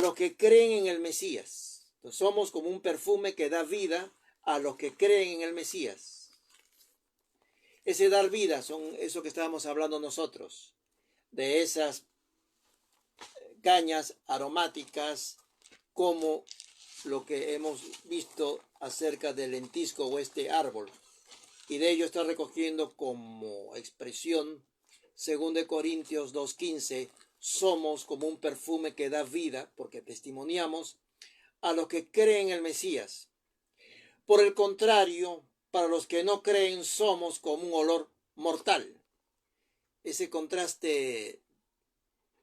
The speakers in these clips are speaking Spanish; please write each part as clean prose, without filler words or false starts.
los que creen en el Mesías. Entonces, somos como un perfume que da vida a los que creen en el Mesías. Ese dar vida son eso que estábamos hablando nosotros, de esas cañas aromáticas, como lo que hemos visto acerca del lentisco o este árbol. Y de ello está recogiendo como expresión, 2 Corintios 2:15, somos como un perfume que da vida, porque testimoniamos a los que creen en el Mesías. Por el contrario, para los que no creen, somos como un olor mortal. Ese contraste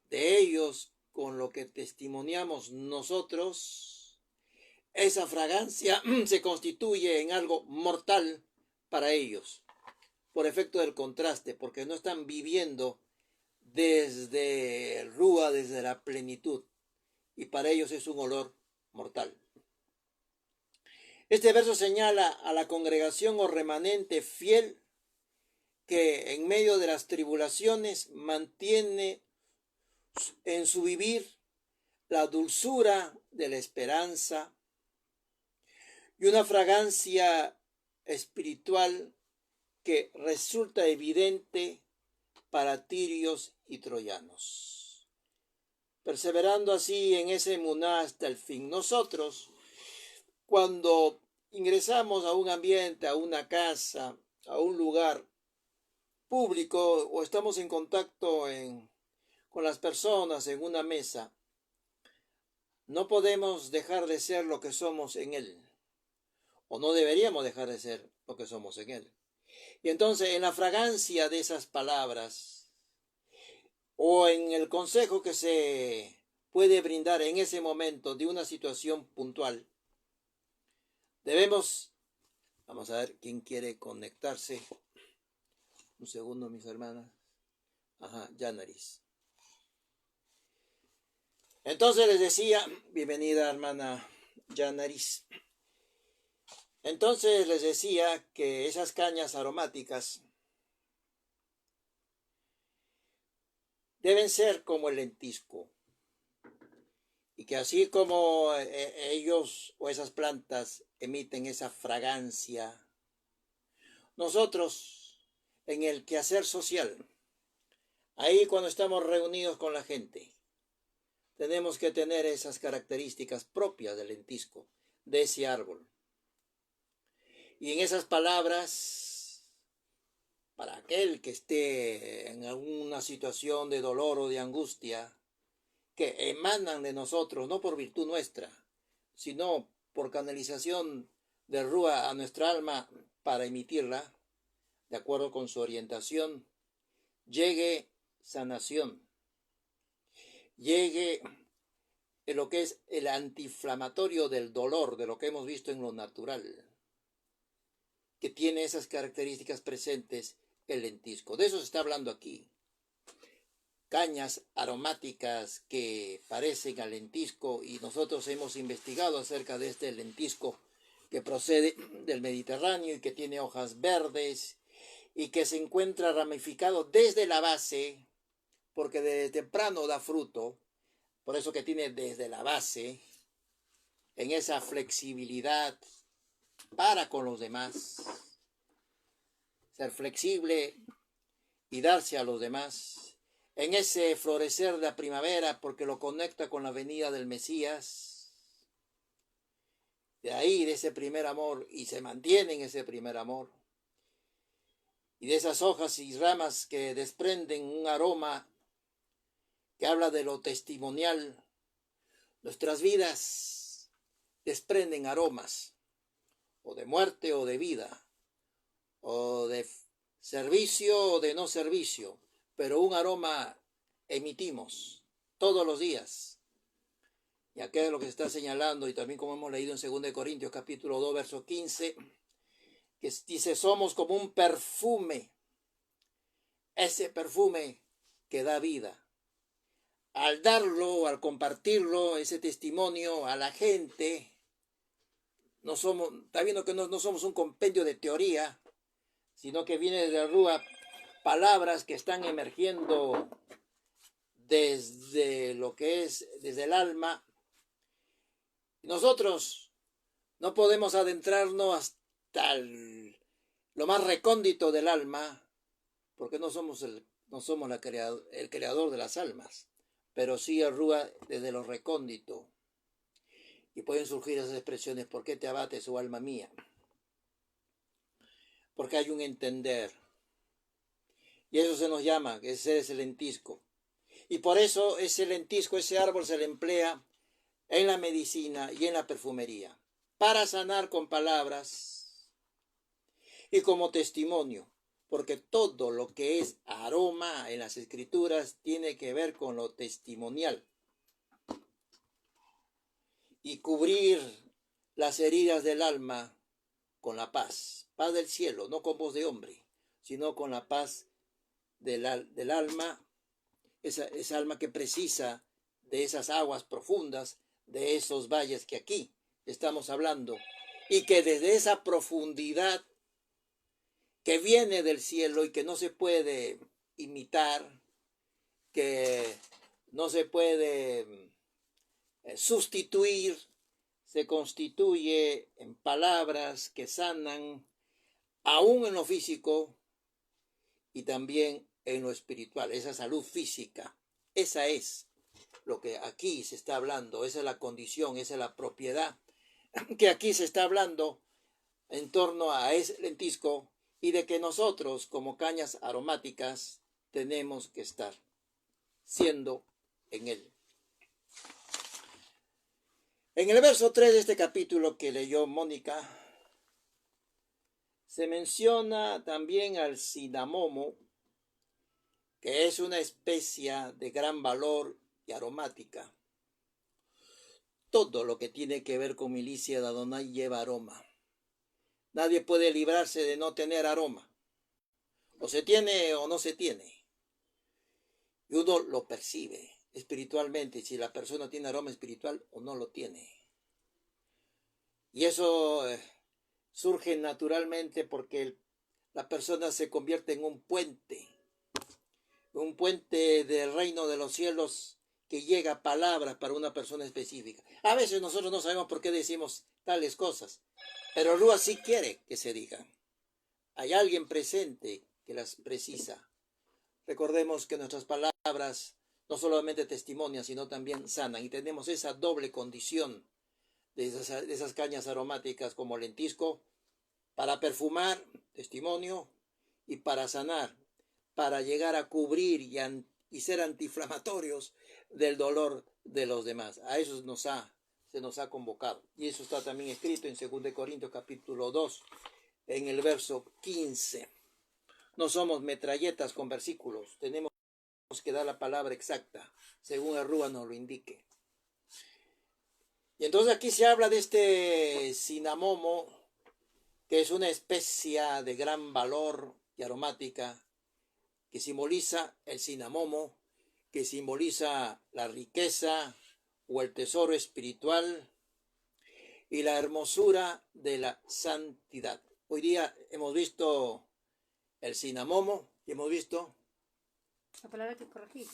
de ellos con lo que testimoniamos nosotros, esa fragancia se constituye en algo mortal para ellos, por efecto del contraste, porque no están viviendo desde el Rúa, desde la plenitud, y para ellos es un olor mortal. Este verso señala a la congregación o remanente fiel que en medio de las tribulaciones mantiene en su vivir la dulzura de la esperanza y una fragancia espiritual que resulta evidente para tirios y troyanos. Perseverando así en ese emuná hasta el fin. Nosotros, cuando ingresamos a un ambiente, a una casa, a un lugar público o estamos en contacto con las personas en una mesa, no podemos dejar de ser lo que somos en él, o no deberíamos dejar de ser lo que somos en él. Y entonces, en la fragancia de esas palabras, o en el consejo que se puede brindar en ese momento de una situación puntual, debemos, vamos a ver quién quiere conectarse. Un segundo, mis hermanas. Yanaris. Entonces les decía, bienvenida hermana Yanaris. Entonces les decía que esas cañas aromáticas deben ser como el lentisco. Y que así como ellos o esas plantas emiten esa fragancia, nosotros en el quehacer social, ahí cuando estamos reunidos con la gente, tenemos que tener esas características propias del lentisco, de ese árbol. Y en esas palabras, para aquel que esté en alguna situación de dolor o de angustia, que emanan de nosotros, no por virtud nuestra, sino por canalización del Rúa a nuestra alma para emitirla, de acuerdo con su orientación, llegue sanación, llegue en lo que es el antiinflamatorio del dolor, de lo que hemos visto en lo natural, que tiene esas características presentes el lentisco. De eso se está hablando aquí. Cañas aromáticas que parecen al lentisco, y nosotros hemos investigado acerca de este lentisco que procede del Mediterráneo y que tiene hojas verdes y que se encuentra ramificado desde la base, porque desde temprano da fruto, por eso que tiene desde la base, en esa flexibilidad para con los demás, ser flexible y darse a los demás, en ese florecer de la primavera, porque lo conecta con la venida del Mesías, de ahí, de ese primer amor, y se mantiene en ese primer amor, y de esas hojas y ramas que desprenden un aroma que habla de lo testimonial. Nuestras vidas desprenden aromas, o de muerte o de vida, o de servicio o de no servicio, pero un aroma emitimos todos los días. Y aquí es lo que se está señalando, y también como hemos leído en 2 Corintios capítulo 2, verso 15, que dice, somos como un perfume, ese perfume que da vida. Al darlo, al compartirlo, ese testimonio a la gente, no somos, está viendo que no somos un compendio de teoría, sino que viene de la Rúa, palabras que están emergiendo desde lo que es, desde el alma, Nosotros no podemos adentrarnos hasta lo más recóndito del alma, porque no somos el creador de las almas, pero sí el Rúa desde lo recóndito. Y pueden surgir esas expresiones: ¿por qué te abates, oh alma mía? Porque hay un entender. Y eso se nos llama, que ese es el lentisco. Y por eso ese lentisco, ese árbol, se le emplea en la medicina y en la perfumería, para sanar con palabras y como testimonio, porque todo lo que es aroma en las escrituras tiene que ver con lo testimonial y cubrir las heridas del alma con la paz, paz del cielo, no con voz de hombre, sino con la paz del alma, esa alma que precisa de esas aguas profundas, de esos valles que aquí estamos hablando, y que desde esa profundidad que viene del cielo y que no se puede imitar, que no se puede sustituir, se constituye en palabras que sanan aún en lo físico y también en lo espiritual, esa salud física. Esa es lo que aquí se está hablando, esa es la condición, esa es la propiedad que aquí se está hablando en torno a ese lentisco, y de que nosotros como cañas aromáticas tenemos que estar siendo en él. En el verso 3 de este capítulo que leyó Mónica, se menciona también al cinamomo, que es una especia de gran valor y aromática. Todo lo que tiene que ver con milicia de Adonai lleva aroma. Nadie puede librarse de no tener aroma. O se tiene o no se tiene. Y uno lo percibe espiritualmente, si la persona tiene aroma espiritual o no lo tiene. Y eso surge naturalmente porque la persona se convierte en un puente del reino de los cielos, que llega palabras para una persona específica. A veces nosotros no sabemos por qué decimos tales cosas, pero Rúa sí quiere que se digan. Hay alguien presente que las precisa. Recordemos que nuestras palabras no solamente testimonian, sino también sanan, y tenemos esa doble condición de esas cañas aromáticas como lentisco, para perfumar, testimonio, y para sanar, para llegar a cubrir y ser antiinflamatorios del dolor de los demás. A eso se nos ha convocado. Y eso está también escrito en 2 Corintios capítulo 2, en el verso 15. No somos metralletas con versículos, tenemos que dar la palabra exacta, según el Rúa nos lo indique. Y entonces aquí se habla de este cinamomo, que es una especia de gran valor y aromática, que simboliza el cinamomo, que simboliza la riqueza o el tesoro espiritual y la hermosura de la santidad. Hoy día hemos visto el cinamomo y hemos visto la palabra que corregí,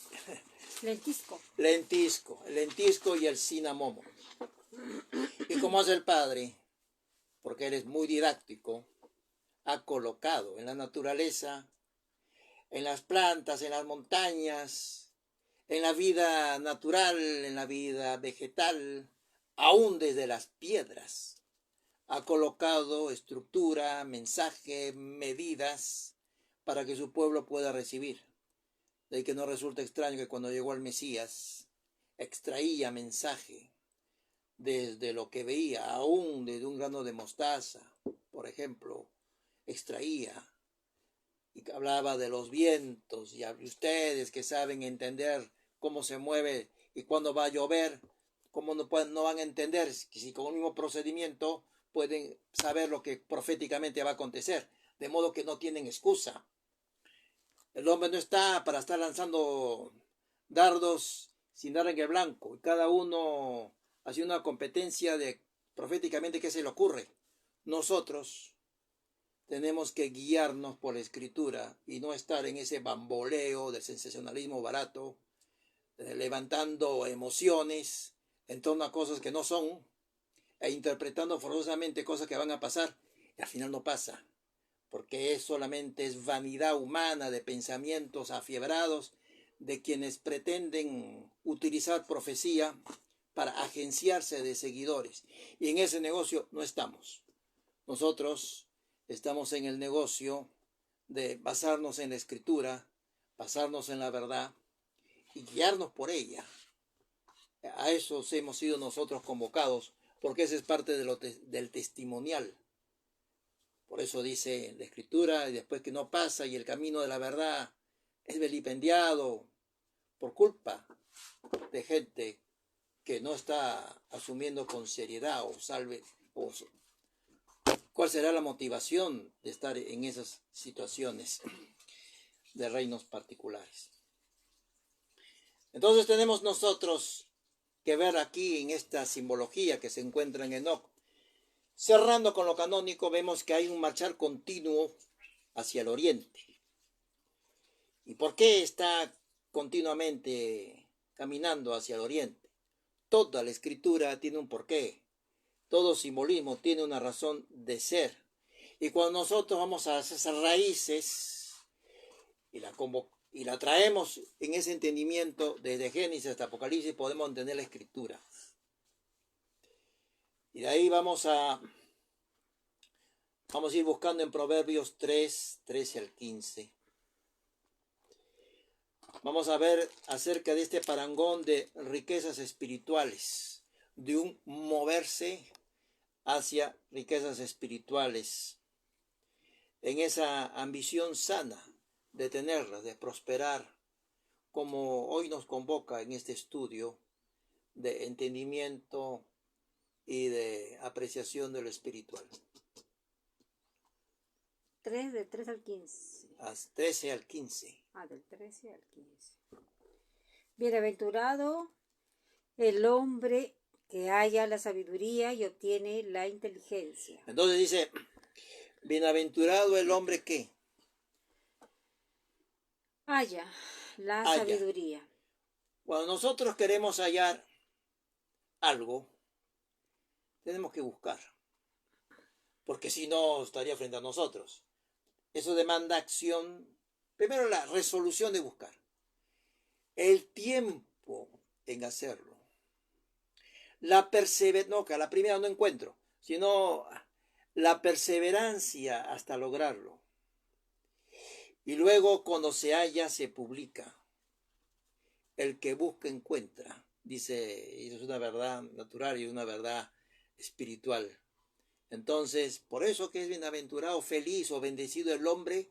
lentisco. El lentisco y el cinamomo. Y como hace el Padre, porque Él es muy didáctico, ha colocado en la naturaleza, en las plantas, en las montañas, en la vida natural, en la vida vegetal, aún desde las piedras, ha colocado estructura, mensaje, medidas para que su pueblo pueda recibir. De que no resulta extraño que cuando llegó el Mesías extraía mensaje desde lo que veía, aún desde un grano de mostaza, por ejemplo, extraía, y hablaba de los vientos, y ustedes que saben entender cómo se mueve y cuándo va a llover, cómo no van a entender que si con el mismo procedimiento pueden saber lo que proféticamente va a acontecer, de modo que no tienen excusa. El hombre no está para estar lanzando dardos sin dar en el blanco, y cada uno hace una competencia de proféticamente qué se le ocurre. Nosotros tenemos que guiarnos por la escritura y no estar en ese bamboleo del sensacionalismo barato, levantando emociones en torno a cosas que no son, e interpretando forzosamente cosas que van a pasar, y al final no pasa, porque solamente es vanidad humana de pensamientos afiebrados de quienes pretenden utilizar profecía para agenciarse de seguidores. Y en ese negocio no estamos. Nosotros estamos en el negocio de basarnos en la Escritura, basarnos en la verdad y guiarnos por ella. A eso hemos sido nosotros convocados, porque esa es parte del testimonial. Por eso dice la Escritura, y después que no pasa y el camino de la verdad es vilipendiado por culpa de gente que no está asumiendo con seriedad cuál será la motivación de estar en esas situaciones de reinos particulares. Entonces tenemos nosotros que ver aquí en esta simbología que se encuentra en Enoc. Cerrando con lo canónico, vemos que hay un marchar continuo hacia el oriente. ¿Y por qué está continuamente caminando hacia el oriente? Toda la escritura tiene un porqué. Todo simbolismo tiene una razón de ser. Y cuando nosotros vamos a esas raíces y la traemos en ese entendimiento desde Génesis hasta Apocalipsis, podemos entender la escritura. Y de ahí vamos a ir buscando en Proverbios 3, 13 al 15. Vamos a ver acerca de este parangón de riquezas espirituales, de un moverse hacia riquezas espirituales, en esa ambición sana de tenerlas, de prosperar, como hoy nos convoca en este estudio de entendimiento y de apreciación de lo espiritual. 3 del 3 al 15. 13 al 15. Del 13 al 15. Bienaventurado el hombre que halla la sabiduría y obtiene la inteligencia. Entonces dice, bienaventurado el hombre que halla la sabiduría. Cuando nosotros queremos hallar algo, tenemos que buscar, porque si no estaría frente a nosotros. Eso demanda acción. Primero la resolución de buscar, el tiempo en hacerlo, la perseverancia, no, que a la primera no encuentro, sino la perseverancia hasta lograrlo. Y luego cuando se halla, se publica. El que busca, encuentra. Dice, y es una verdad natural y una verdad espiritual. Entonces, por eso que es bienaventurado, feliz o bendecido el hombre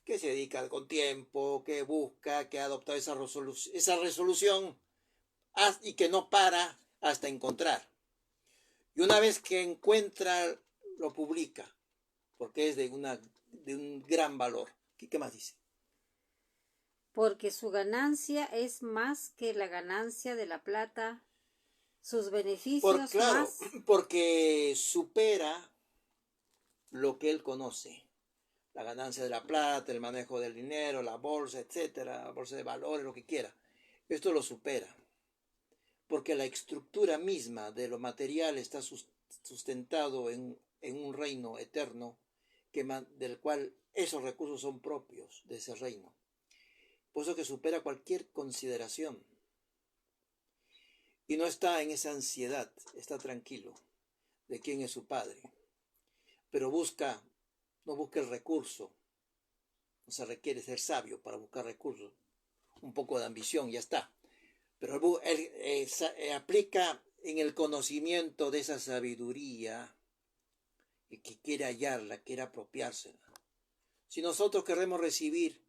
que se dedica con tiempo, que busca, que ha adoptado esa resolución y que no para hasta encontrar. Y una vez que encuentra, lo publica, porque es de un gran valor. ¿Qué más dice? Porque su ganancia es más que la ganancia de la plata, sus beneficios más. Porque supera lo que él conoce. La ganancia de la plata, el manejo del dinero, la bolsa, etcétera, la bolsa de valores, lo que quiera. Esto lo supera. Porque la estructura misma de lo material está sustentado en un reino eterno del cual esos recursos son propios de ese reino. Por eso que supera cualquier consideración. Y no está en esa ansiedad, está tranquilo de quién es su padre. Pero no busca el recurso. No se requiere ser sabio para buscar recursos. Un poco de ambición, ya está. Pero él aplica en el conocimiento de esa sabiduría y que quiere hallarla, quiere apropiársela. Si nosotros queremos recibir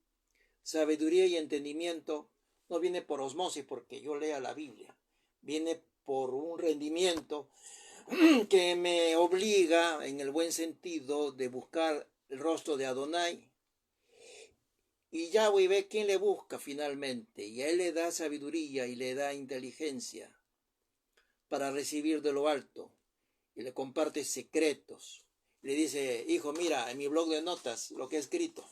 sabiduría y entendimiento, no viene por osmosis porque yo lea la Biblia. Viene por un rendimiento que me obliga, en el buen sentido, de buscar el rostro de Adonai. Y Yahweh ve quién le busca finalmente. Y a él le da sabiduría y le da inteligencia para recibir de lo alto. Y le comparte secretos. Le dice, hijo, mira, en mi blog de notas lo que he escrito.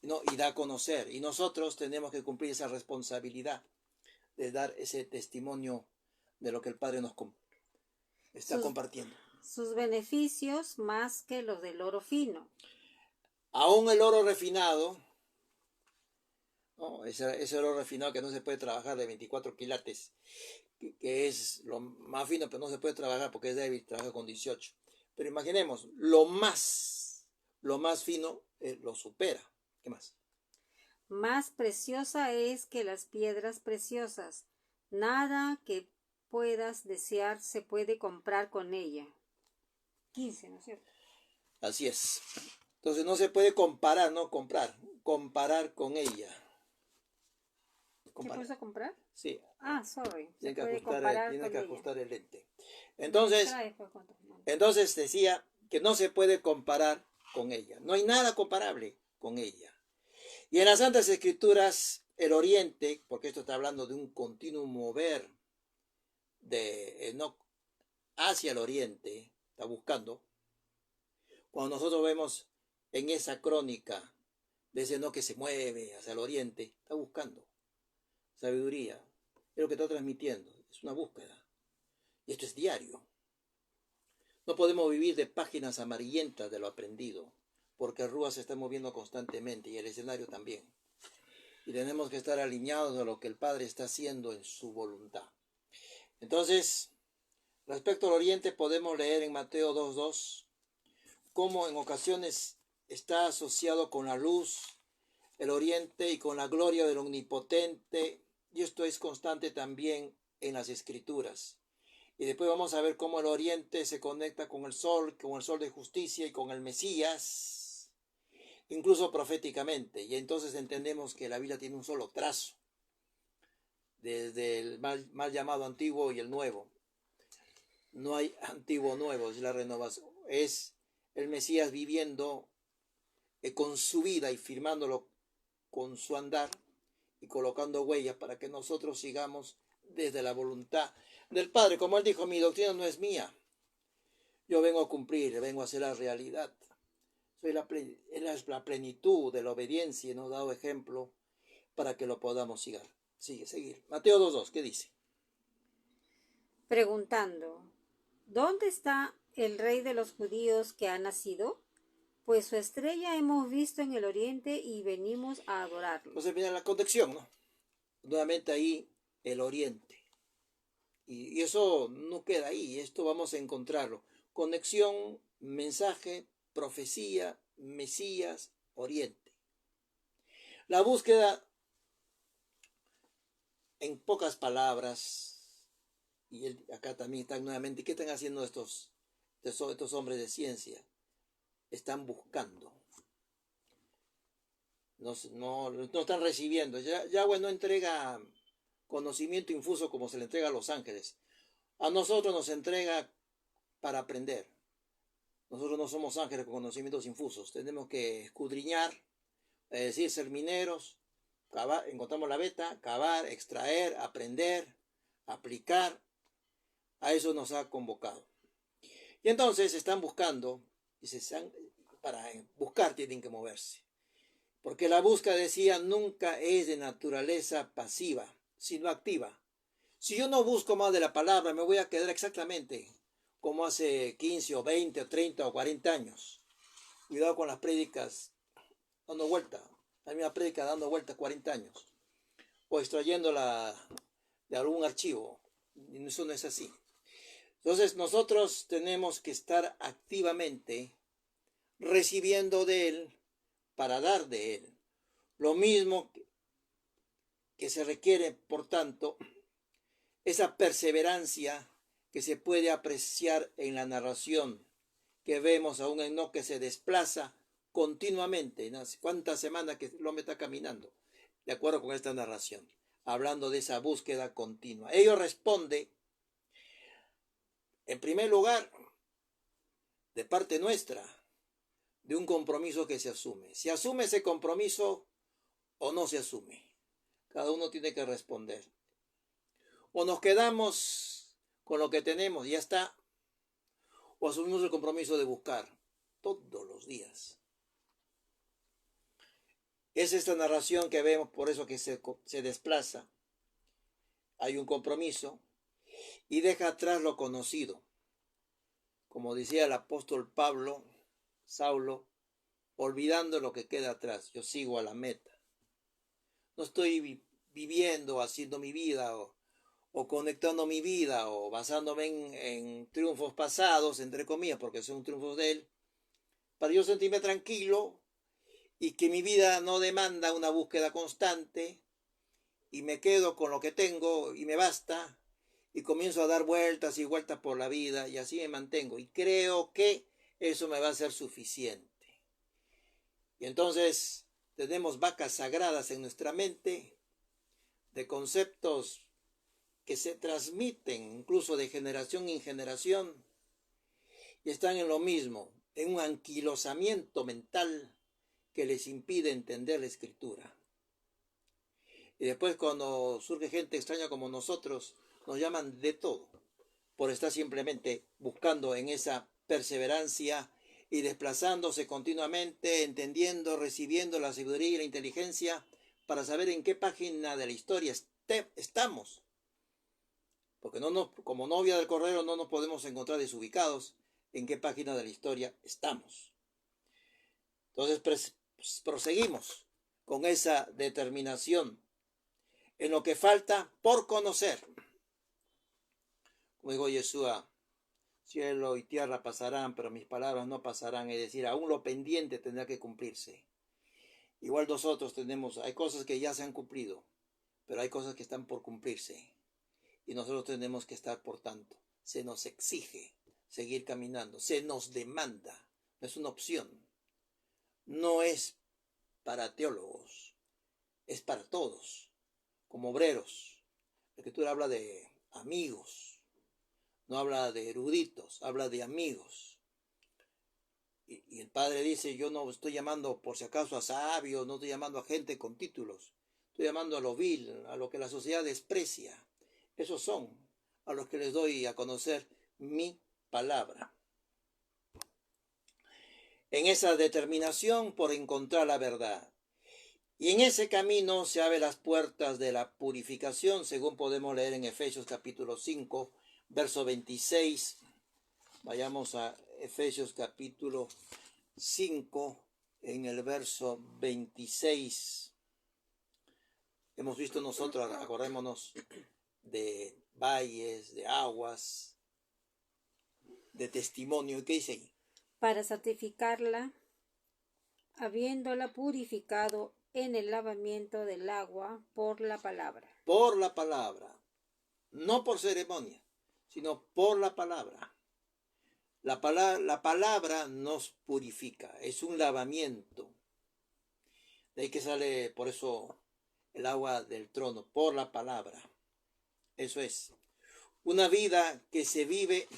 Y da a conocer. Y nosotros tenemos que cumplir esa responsabilidad de dar ese testimonio de lo que el Padre nos está compartiendo. Sus beneficios más que los del oro fino. Aún el oro refinado, ¿no? Ese oro refinado que no se puede trabajar de 24 quilates, que es lo más fino, pero no se puede trabajar porque es débil, trabaja con 18. Pero imaginemos, lo más fino lo supera. ¿Qué más? Más preciosa es que las piedras preciosas. Nada que puedas desear se puede comprar con ella. 15, ¿no es cierto? Así es. Entonces no se puede comparar, no comprar, comparar con ella. ¿Qué puedes comprar? Sí. Sorry. Tiene que Tiene ajustar el lente. Entonces decía que no se puede comparar con ella. No hay nada comparable con ella. Y en las Santas Escrituras, el Oriente, porque esto está hablando de un continuo mover de Enoc hacia el Oriente, está buscando. Cuando nosotros vemos en esa crónica de ese Enoc que se mueve hacia el Oriente, está buscando sabiduría. Es lo que está transmitiendo. Es una búsqueda. Y esto es diario. No podemos vivir de páginas amarillentas de lo aprendido, porque el Rúa se está moviendo constantemente y el escenario también. Y tenemos que estar alineados a lo que el Padre está haciendo en su voluntad. Entonces, respecto al Oriente, podemos leer en Mateo 2:2 cómo en ocasiones está asociado con la luz, el Oriente, y con la gloria del Omnipotente, y esto es constante también en las Escrituras. Y después vamos a ver cómo el Oriente se conecta con el sol de justicia y con el Mesías, incluso proféticamente. Y entonces entendemos que la Biblia tiene un solo trazo, desde el mal llamado antiguo y el nuevo. No hay antiguo o nuevo, es la renovación. Es el Mesías viviendo con su vida y firmándolo con su andar y colocando huellas para que nosotros sigamos desde la voluntad del Padre. Como él dijo, mi doctrina no es mía. Yo vengo a cumplir, vengo a hacer la realidad. Él es la plenitud de la obediencia y nos ha dado ejemplo para que lo podamos seguir. Mateo 2:2, ¿qué dice? Preguntando, ¿dónde está el rey de los judíos que ha nacido? Pues su estrella hemos visto en el oriente y venimos a adorarlo. Entonces mira la conexión, ¿no? Nuevamente ahí el oriente. Y eso no queda ahí, esto vamos a encontrarlo. Conexión, mensaje, profecía, Mesías, oriente. La búsqueda, en pocas palabras, y acá también están nuevamente, ¿qué están haciendo estos hombres de ciencia? Están buscando. No están recibiendo. Yahweh no entrega conocimiento infuso como se le entrega a los ángeles. A nosotros nos entrega para aprender. Nosotros no somos ángeles con conocimientos infusos. Tenemos que escudriñar, es decir, ser mineros, cavar, encontramos la beta, cavar, extraer, aprender, aplicar. A eso nos ha convocado. Y entonces están buscando, para buscar tienen que moverse. Porque la búsqueda, decía, nunca es de naturaleza pasiva, sino activa. Si yo no busco más de la palabra, me voy a quedar exactamente como hace 15 o 20 o 30 o 40 años. Cuidado con las prédicas dando vuelta. La misma prédica dando vuelta 40 años. O extrayéndola de algún archivo. Eso no es así. Entonces nosotros tenemos que estar activamente recibiendo de Él para dar de Él. Lo mismo que se requiere, por tanto, esa perseverancia que se puede apreciar en la narración, que vemos a un Enoc que se desplaza continuamente. ¿Cuántas semanas que el hombre está caminando? De acuerdo con esta narración, hablando de esa búsqueda continua. Ello responde, en primer lugar, de parte nuestra, de un compromiso que se asume. ¿Se asume ese compromiso o no se asume? Cada uno tiene que responder. O nos quedamos con lo que tenemos y ya está, o asumimos el compromiso de buscar todos los días. Es esta narración que vemos, por eso que se desplaza. Hay un compromiso y deja atrás lo conocido. como decía el apóstol Pablo, Saulo, olvidando lo que queda atrás, yo sigo a la meta. No estoy viviendo, haciendo mi vida o conectando mi vida o basándome en triunfos pasados, entre comillas, porque son triunfos de él, para yo sentirme tranquilo y que mi vida no demanda una búsqueda constante y me quedo con lo que tengo y me basta y comienzo a dar vueltas y vueltas por la vida y así me mantengo y creo que eso me va a ser suficiente. Y entonces tenemos vacas sagradas en nuestra mente de conceptos que se transmiten incluso de generación en generación y están en lo mismo, en un anquilosamiento mental que les impide entender la escritura. Y después cuando surge gente extraña como nosotros, nos llaman de todo, por estar simplemente buscando en esa perseverancia y desplazándose continuamente, entendiendo, recibiendo la sabiduría y la inteligencia para saber en qué página de la historia estamos. Porque como novia del correo no nos podemos encontrar desubicados en qué página de la historia estamos. Entonces proseguimos con esa determinación en lo que falta por conocer. Como dijo Yeshua, cielo y tierra pasarán, pero mis palabras no pasarán. Es decir, aún lo pendiente tendrá que cumplirse. Igual nosotros hay cosas que ya se han cumplido, pero hay cosas que están por cumplirse. Y nosotros tenemos que estar, por tanto, se nos exige seguir caminando, se nos demanda, no es una opción. No es para teólogos, es para todos, como obreros. La Escritura habla de amigos, no habla de eruditos, habla de amigos. Y el Padre dice, yo no estoy llamando por si acaso a sabios, no estoy llamando a gente con títulos, estoy llamando a lo vil, a lo que la sociedad desprecia. Esos son a los que les doy a conocer mi palabra. En esa determinación por encontrar la verdad. Y en ese camino se abren las puertas de la purificación, según podemos leer en Efesios capítulo 5, verso 26. Vayamos a Efesios capítulo 5, en el verso 26. Hemos visto nosotros, acordémonos, de valles, de aguas, de testimonio. ¿Qué dice ahí? Para santificarla, habiéndola purificado en el lavamiento del agua por la palabra. Por la palabra, no por ceremonia, sino por la palabra. La palabra nos purifica, es un lavamiento. De ahí que sale, por eso, el agua del trono, por la palabra. Eso es. Una vida que se vive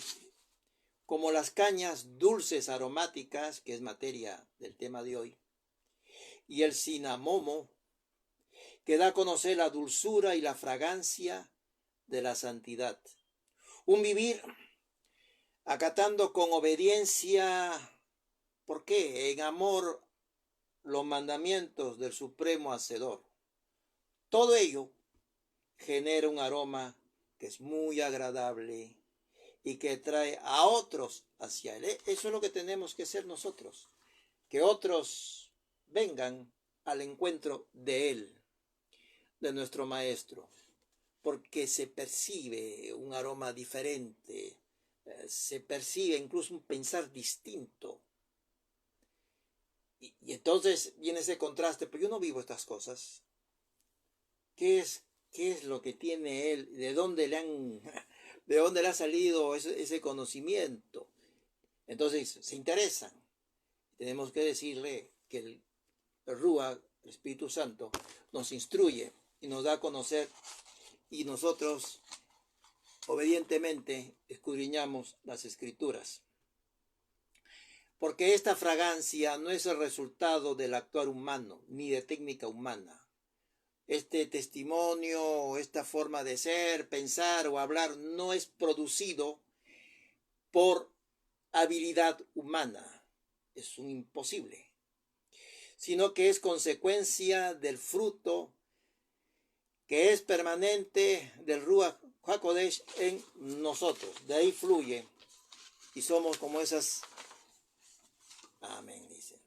como las cañas dulces aromáticas, que es materia del tema de hoy, y el cinamomo, que da a conocer la dulzura y la fragancia de la santidad. Un vivir acatando con obediencia, ¿por qué? En amor, los mandamientos del Supremo Hacedor. Todo ello genera un aroma que es muy agradable y que trae a otros hacia él. Eso es lo que tenemos que hacer nosotros, que otros vengan al encuentro de él, de nuestro maestro, porque se percibe un aroma diferente, se percibe incluso un pensar distinto. Y entonces viene ese contraste, pero yo no vivo estas cosas. ¿Qué es lo que tiene él? ¿De dónde le ha salido ese conocimiento? Entonces se interesan. Tenemos que decirle que el Ruach, el Espíritu Santo, nos instruye y nos da a conocer, y nosotros obedientemente escudriñamos las Escrituras. Porque esta fragancia no es el resultado del actuar humano, ni de técnica humana. Este testimonio, esta forma de ser, pensar o hablar no es producido por habilidad humana. Es un imposible. Sino que es consecuencia del fruto que es permanente del Ruach HaKodesh en nosotros. De ahí fluye y somos como esas, amén, dice,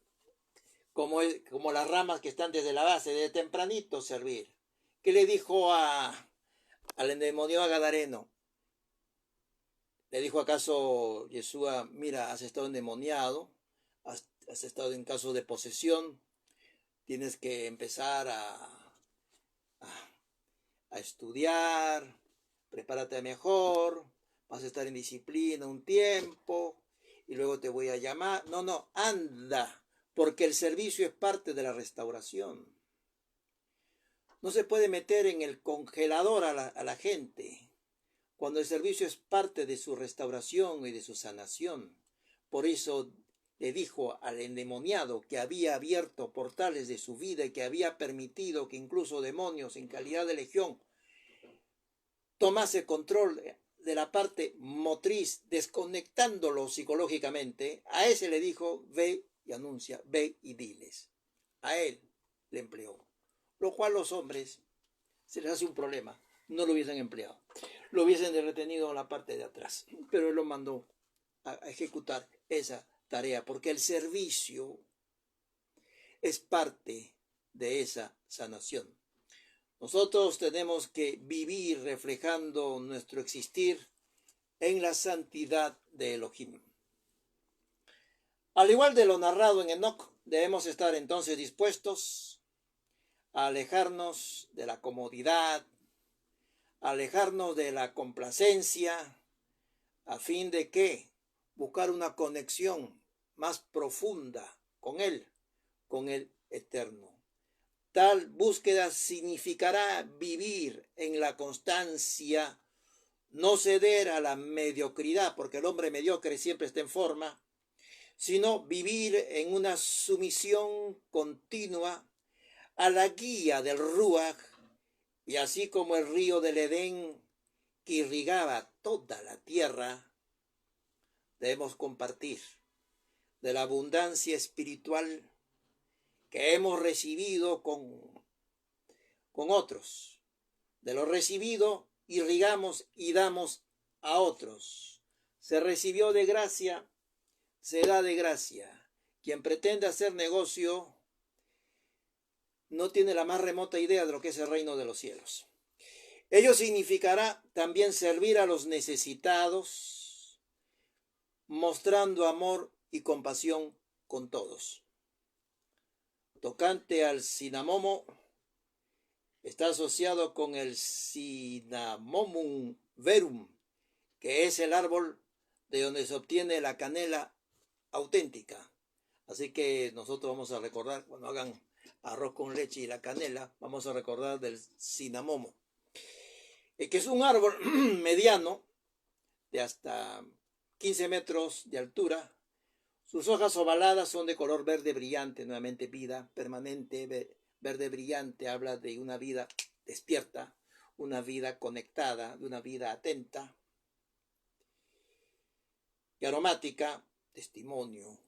como las ramas que están desde la base, desde tempranito servir. ¿Qué le dijo al endemoniado gadareno? ¿Le dijo acaso Yeshua, mira, has estado endemoniado, has estado en caso de posesión, tienes que empezar a estudiar, prepárate mejor, vas a estar en disciplina un tiempo y luego te voy a llamar? No, no, anda, porque el servicio es parte de la restauración. No se puede meter en el congelador a la gente, cuando el servicio es parte de su restauración y de su sanación. Por eso le dijo al endemoniado que había abierto portales de su vida y que había permitido que incluso demonios en calidad de legión tomase control de la parte motriz, desconectándolo psicológicamente. A ese le dijo, ve y anuncia, ve y diles. A él le empleó. Lo cual los hombres se les hace un problema, no lo hubiesen empleado, lo hubiesen retenido en la parte de atrás, pero él lo mandó a ejecutar esa tarea, porque el servicio es parte de esa sanación. Nosotros tenemos que vivir reflejando nuestro existir en la santidad de Elohim. Al igual de lo narrado en Enoc, debemos estar entonces dispuestos a alejarnos de la comodidad, a alejarnos de la complacencia, a fin de que buscar una conexión más profunda con Él, con el Eterno. Tal búsqueda significará vivir en la constancia, no ceder a la mediocridad, porque el hombre mediocre siempre está en forma, sino vivir en una sumisión continua a la guía del Ruach, y así como el río del Edén que irrigaba toda la tierra, debemos compartir de la abundancia espiritual que hemos recibido con otros. De lo recibido, irrigamos y damos a otros. Se recibió de gracia, se da de gracia. Quien pretende hacer negocio no tiene la más remota idea de lo que es el reino de los cielos. Ello significará también servir a los necesitados, mostrando amor y compasión con todos. Tocante al cinamomo, está asociado con el Cinnamomum verum, que es el árbol de donde se obtiene la canela auténtica. Así que nosotros vamos a recordar, cuando hagan arroz con leche y la canela, vamos a recordar del cinamomo, que es un árbol mediano de hasta 15 metros de altura. Sus hojas ovaladas son de color verde brillante, nuevamente vida permanente, verde brillante, habla de una vida despierta, una vida conectada, de una vida atenta. Y aromática, testimonio,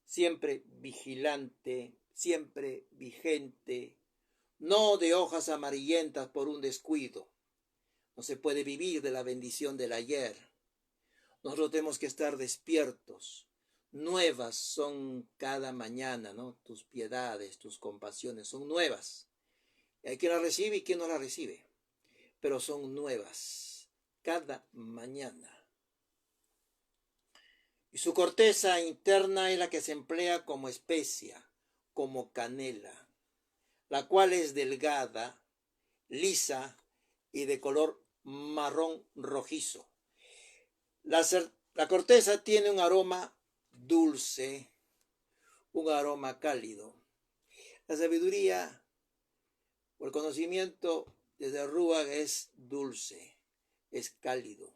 siempre vigilante, siempre vigente, no de hojas amarillentas por un descuido. No se puede vivir de la bendición del ayer. Nosotros tenemos que estar despiertos. Nuevas son cada mañana, ¿no? Tus piedades, tus compasiones son nuevas. Y hay quien las recibe y quien no las recibe. Pero son nuevas cada mañana. Y su corteza interna es la que se emplea como especia, como canela, la cual es delgada, lisa y de color marrón rojizo. La corteza tiene un aroma dulce, un aroma cálido. La sabiduría o el conocimiento desde Ruach es dulce, es cálido.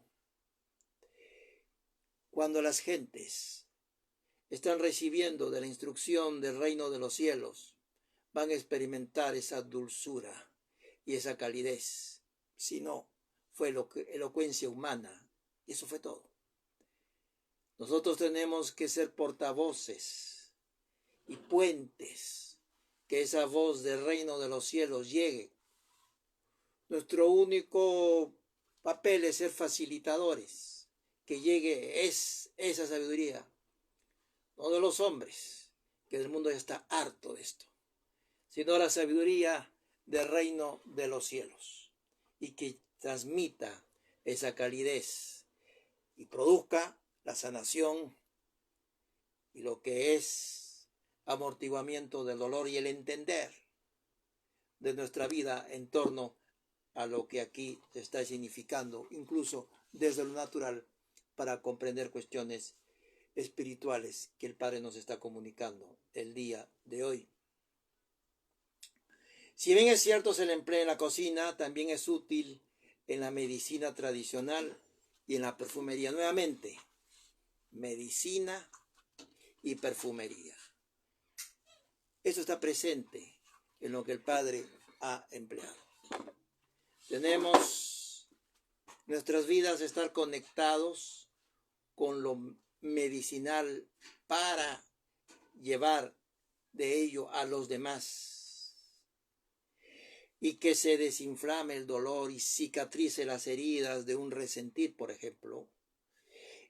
Cuando las gentes están recibiendo de la instrucción del reino de los cielos, van a experimentar esa dulzura y esa calidez. Si no, fue elocuencia humana. Y eso fue todo. Nosotros tenemos que ser portavoces y puentes, que esa voz del reino de los cielos llegue. Nuestro único papel es ser facilitadores, que llegue es esa sabiduría, no de los hombres, que el mundo ya está harto de esto, sino la sabiduría del reino de los cielos, y que transmita esa calidez y produzca la sanación y lo que es amortiguamiento del dolor y el entender de nuestra vida en torno a lo que aquí se está significando, incluso desde lo natural, para comprender cuestiones espirituales que el Padre nos está comunicando el día de hoy. Si bien es cierto se le emplea en la cocina, también es útil en la medicina tradicional y en la perfumería. Nuevamente, medicina y perfumería. Eso está presente en lo que el Padre ha empleado. Tenemos nuestras vidas estar conectados con lo medicinal para llevar de ello a los demás y que se desinflame el dolor y cicatrice las heridas de un resentir, por ejemplo,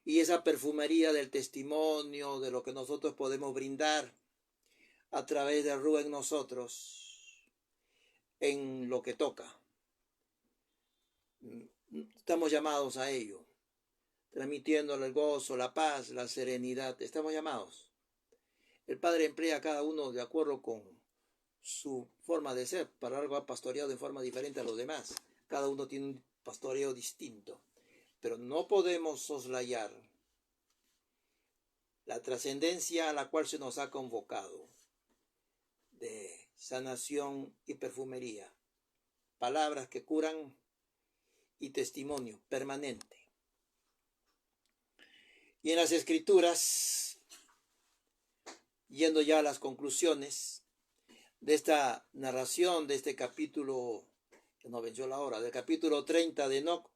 y esa perfumería del testimonio de lo que nosotros podemos brindar a través de Ruach en nosotros en lo que toca. Estamos llamados a ello, transmitiéndole el gozo, la paz, la serenidad. Estamos llamados. El Padre emplea a cada uno de acuerdo con su forma de ser. Para algo ha pastoreado de forma diferente a los demás. Cada uno tiene un pastoreo distinto. Pero no podemos soslayar la trascendencia a la cual se nos ha convocado de sanación y perfumería. Palabras que curan y testimonio permanente. Y en las Escrituras, yendo ya a las conclusiones de esta narración, de este capítulo, que no venció la hora, del capítulo 30 de Enoc,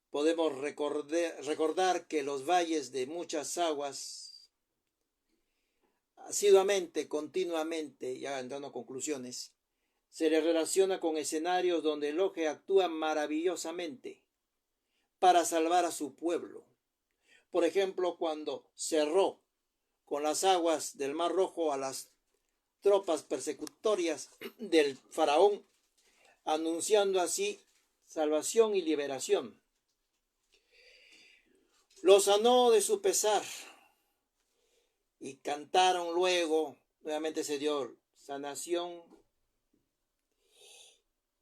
podemos recordar que los valles de muchas aguas, asiduamente, continuamente, ya entrando a conclusiones, se le relaciona con escenarios donde Elohim actúa maravillosamente para salvar a su pueblo. Por ejemplo, cuando cerró con las aguas del Mar Rojo a las tropas persecutorias del faraón, anunciando así salvación y liberación. Lo sanó de su pesar y cantaron luego, nuevamente se dio sanación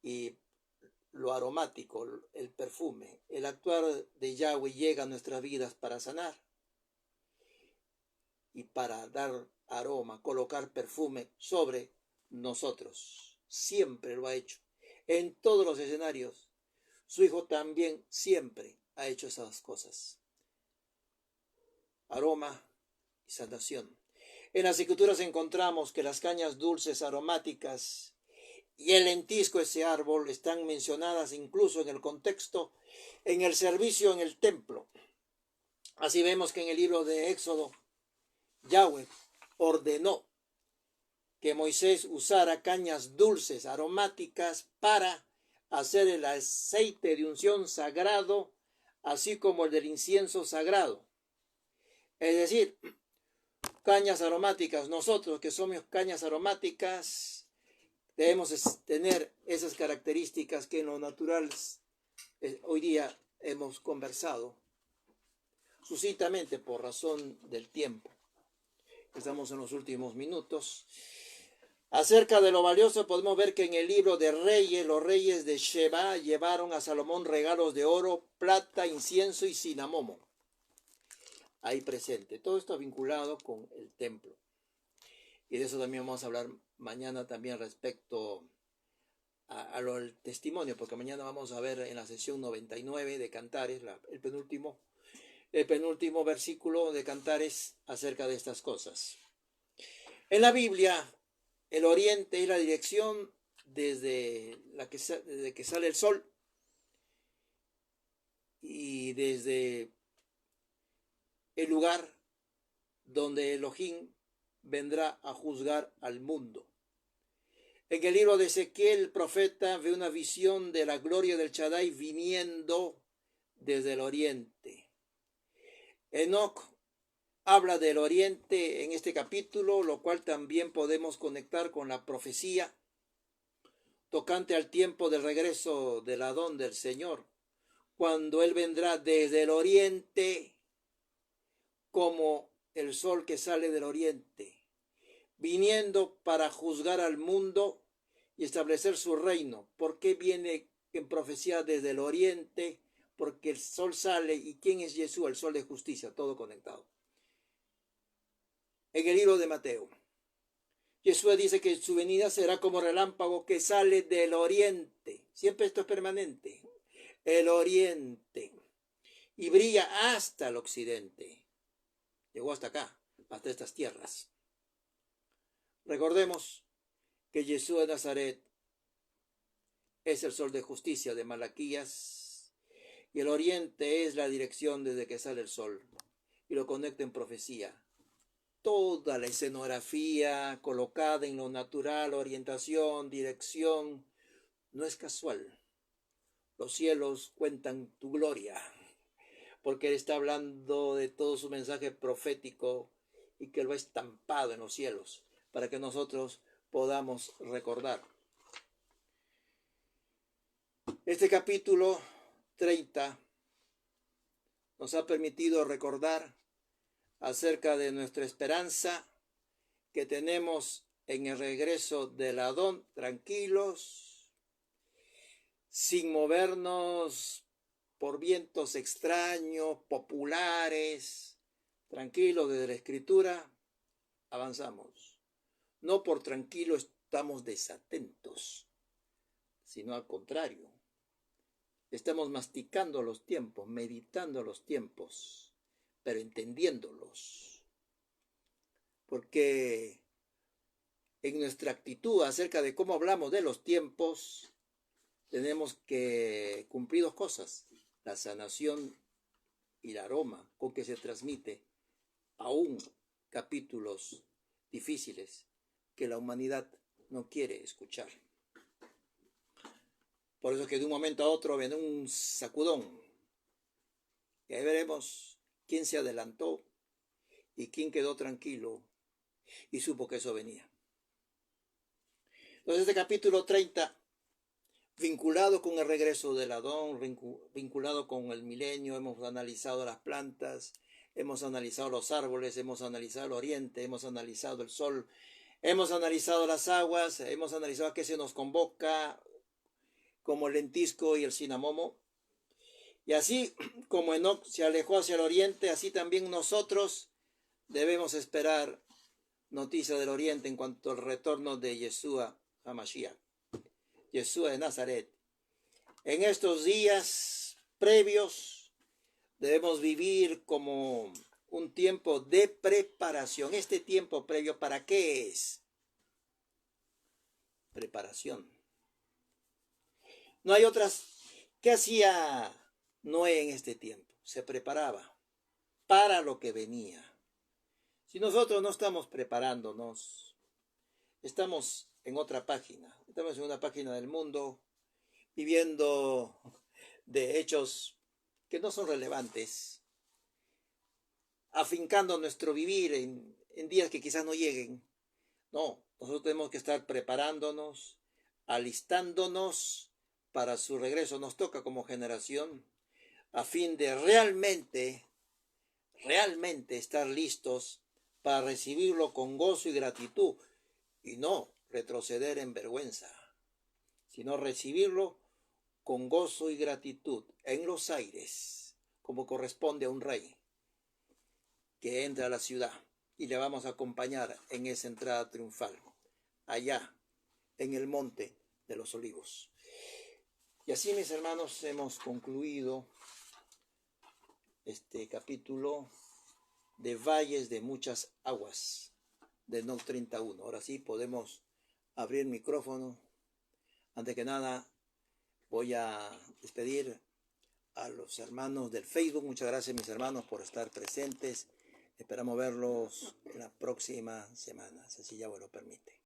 y lo aromático, el perfume, el actuar de Yahweh llega a nuestras vidas para sanar y para dar aroma, colocar perfume sobre nosotros. Siempre lo ha hecho. En todos los escenarios, su Hijo también siempre ha hecho esas cosas. Aroma y sanación. En las Escrituras encontramos que las cañas dulces aromáticas y el lentisco, ese árbol, están mencionadas incluso en el contexto, en el servicio en el templo. Así vemos que en el libro de Éxodo, Yahweh ordenó que Moisés usara cañas dulces, aromáticas, para hacer el aceite de unción sagrado, así como el del incienso sagrado. Es decir, cañas aromáticas, nosotros que somos cañas aromáticas, debemos tener esas características que en lo natural hoy día hemos conversado sucintamente por razón del tiempo. Estamos en los últimos minutos. Acerca de lo valioso podemos ver que en el libro de Reyes, los reyes de Sheba llevaron a Salomón regalos de oro, plata, incienso y cinamomo. Ahí presente. Todo esto vinculado con el templo. Y de eso también vamos a hablar mañana también respecto a lo del testimonio, porque mañana vamos a ver en la sesión 99 de Cantares, el penúltimo versículo de Cantares acerca de estas cosas. En la Biblia, el oriente es la dirección desde que sale el sol y desde el lugar donde Elohim vendrá a juzgar al mundo. En el libro de Ezequiel, el profeta ve una visión de la gloria del Shaddai viniendo desde el oriente. Enoc habla del oriente en este capítulo, lo cual también podemos conectar con la profecía tocante al tiempo del regreso del Adón del Señor, cuando Él vendrá desde el oriente como el sol que sale del oriente, viniendo para juzgar al mundo y establecer su reino. ¿Por qué viene en profecía desde el oriente? Porque el sol sale. ¿Y quién es Jesús? El sol de justicia, todo conectado. En el libro de Mateo, Jesús dice que su venida será como relámpago que sale del oriente. Siempre esto es permanente. El oriente. Y brilla hasta el occidente. Llegó hasta acá, hasta estas tierras. Recordemos que Jesús de Nazaret es el sol de justicia de Malaquías y el oriente es la dirección desde que sale el sol, y lo conecta en profecía. Toda la escenografía colocada en lo natural, orientación, dirección, no es casual. Los cielos cuentan tu gloria, porque Él está hablando de todo su mensaje profético y que lo ha estampado en los cielos para que nosotros podamos recordar. Este capítulo 30 nos ha permitido recordar acerca de nuestra esperanza que tenemos en el regreso del Adón, tranquilos, sin movernos por vientos extraños, populares, tranquilos desde la Escritura, avanzamos. No por tranquilo estamos desatentos, sino al contrario. Estamos masticando los tiempos, meditando los tiempos, pero entendiéndolos. Porque en nuestra actitud acerca de cómo hablamos de los tiempos, tenemos que cumplir dos cosas: la sanación y el aroma con que se transmite aún capítulos difíciles que la humanidad no quiere escuchar. Por eso es que de un momento a otro viene un sacudón. Y ahí veremos quién se adelantó y quién quedó tranquilo y supo que eso venía. Entonces este capítulo 30, vinculado con el regreso del Adón, vinculado con el milenio, hemos analizado las plantas, hemos analizado los árboles, hemos analizado el oriente, hemos analizado el sol, hemos analizado las aguas, hemos analizado a qué se nos convoca, como el lentisco y el cinamomo. Y así como Enoc se alejó hacia el oriente, así también nosotros debemos esperar noticias del oriente en cuanto al retorno de Yeshua HaMashiach, Yeshua de Nazaret. En estos días previos debemos vivir como un tiempo de preparación. Este tiempo previo, ¿para qué es? Preparación. No hay otras. ¿Qué hacía Noé en este tiempo? Se preparaba para lo que venía. Si nosotros no estamos preparándonos, estamos en otra página. Estamos en una página del mundo, viviendo de hechos que no son relevantes, afincando nuestro vivir en días que quizás no lleguen. No, nosotros tenemos que estar preparándonos, alistándonos para su regreso. Nos toca como generación a fin de realmente estar listos para recibirlo con gozo y gratitud, y no retroceder en vergüenza, sino recibirlo con gozo y gratitud en los aires, como corresponde a un rey que entra a la ciudad, y le vamos a acompañar en esa entrada triunfal, allá en el monte de los olivos. Y así, mis hermanos, hemos concluido este capítulo de Valles de Muchas Aguas de Enoc 31. Ahora sí podemos abrir el micrófono. Antes que nada, voy a despedir a los hermanos del Facebook. Muchas gracias, mis hermanos, por estar presentes. Esperamos verlos en la próxima semana, si así ya me lo permite.